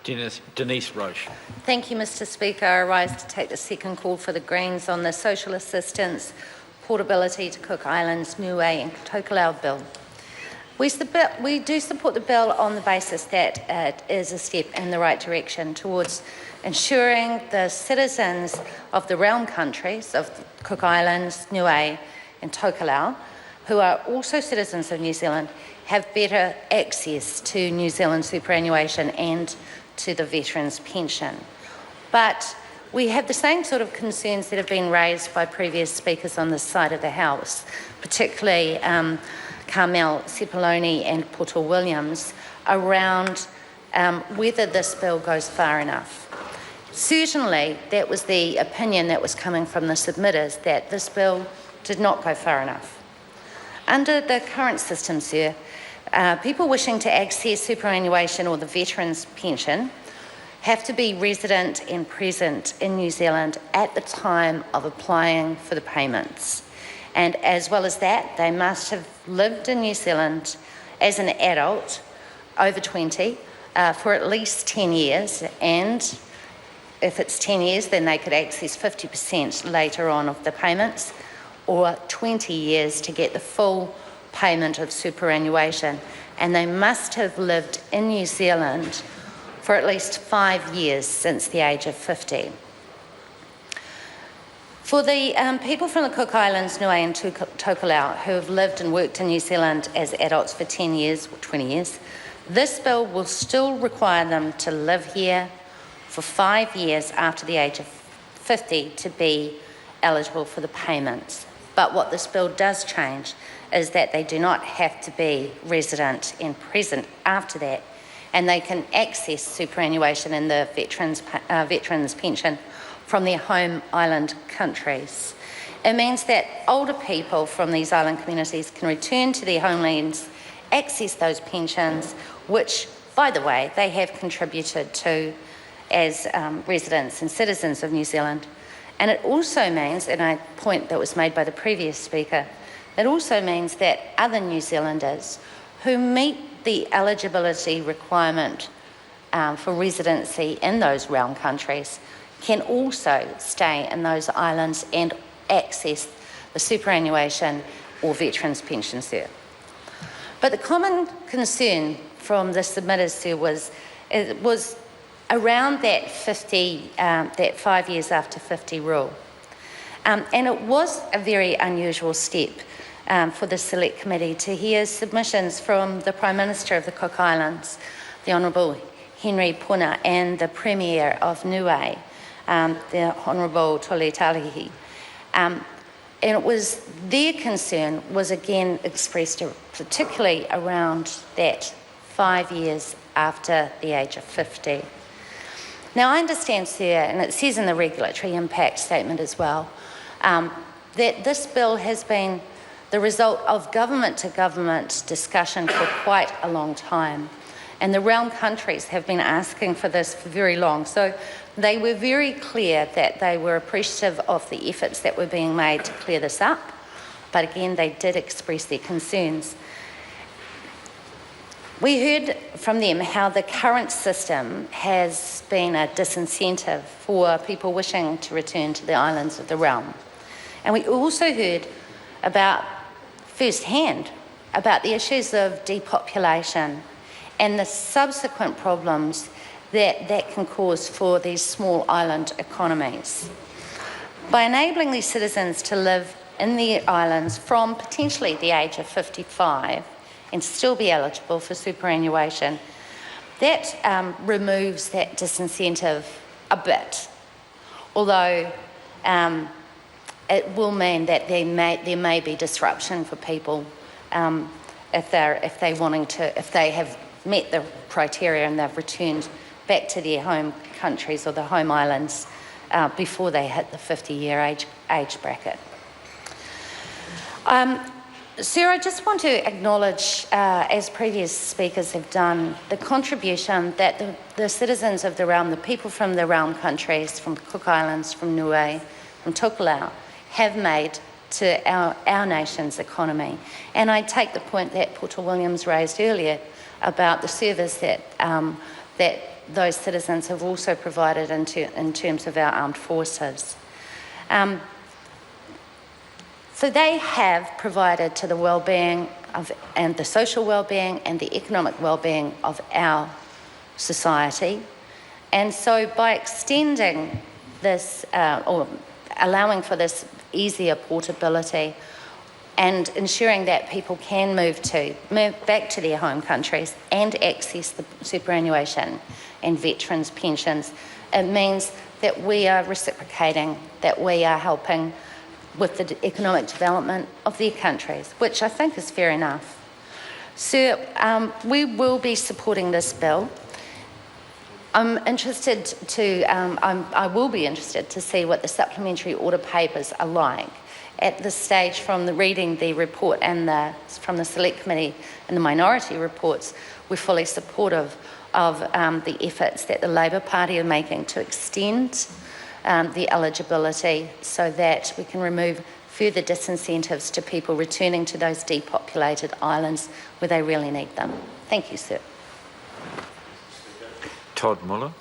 Denise Roche. Thank you, Mr Speaker. I rise to take the second call for the Greens on the social assistance, portability to Cook Islands, Niue and Tokelau bill. We do support the bill on the basis that it is a step in the right direction towards ensuring the citizens of the realm countries of Cook Islands, Niue and Tokelau, who are also citizens of New Zealand, have better access to New Zealand superannuation and to the veterans' pension. But we have the same sort of concerns that have been raised by previous speakers on this side of the House, particularly Carmel Cipollone and Porter Williams, around whether this bill goes far enough. Certainly, that was the opinion that was coming from the submitters, that this bill did not go far enough. Under the current system, sir, people wishing to access superannuation or the veterans' pension have to be resident and present in New Zealand at the time of applying for the payments. And as well as that, they must have lived in New Zealand as an adult over 20 for at least 10 years, and if it's 10 years, then they could access 50% later on of the payments, or 20 years to get the full payment of superannuation. And they must have lived in New Zealand for at least 5 years since the age of 50. For the people from the Cook Islands, Niue and Tokelau who have lived and worked in New Zealand as adults for 10 years or 20 years, this bill will still require them to live here for 5 years after the age of 50 to be eligible for the payments. But what this bill does change is that they do not have to be resident and present after that, and they can access superannuation and the veterans' pension from their home island countries. It means that older people from these island communities can return to their homelands, access those pensions, which, by the way, they have contributed to as residents and citizens of New Zealand. And it also means, and a point that was made by the previous speaker, it also means that other New Zealanders who meet the eligibility requirement for residency in those realm countries can also stay in those islands and access the superannuation or veterans' pension, sir. But the common concern from the submitters, sir, was around that 5 years after 50 rule. And it was a very unusual step for the Select Committee to hear submissions from the Prime Minister of the Cook Islands, the Honourable Henry Puna, and the Premier of Niue, the Honourable Tole Talihi. And it was their concern was again expressed particularly around that 5 years after the age of 50. Now, I understand, sir, and it says in the regulatory impact statement as well, that this bill has been the result of government-to-government discussion for quite a long time. And the realm countries have been asking for this for very long. So they were very clear that they were appreciative of the efforts that were being made to clear this up. But again, they did express their concerns. We heard from them how the current system has been a disincentive for people wishing to return to the islands of the realm. And we also heard about firsthand about the issues of depopulation and the subsequent problems that can cause for these small island economies. By enabling these citizens to live in the islands from potentially the age of 55 and still be eligible for superannuation, that removes that disincentive a bit, although it will mean that there may be disruption for people if they have met the criteria and they've returned back to their home countries or the home islands before they hit the 50-year age bracket. Sir, I just want to acknowledge, as previous speakers have done, the contribution that the citizens of the realm, the people from the realm countries, from Cook Islands, from Niue, from Tokelau, have made to our nation's economy. And I take the point that Porter Williams raised earlier about the service that those citizens have also provided in terms of our armed forces. So they have provided to the well-being and the social well-being and the economic well-being of our society. And so by extending this, or allowing for this easier portability and ensuring that people can move back to their home countries and access the superannuation and veterans' pensions, it means that we are reciprocating, that we are helping with the economic development of their countries, which I think is fair enough. So we will be supporting this bill. I will be interested to see what the supplementary order papers are like. At this stage, from reading the report and from the Select Committee and the minority reports, we're fully supportive of the efforts that the Labour Party are making to extend the eligibility so that we can remove further disincentives to people returning to those depopulated islands where they really need them. Thank you, sir. Todd Muller.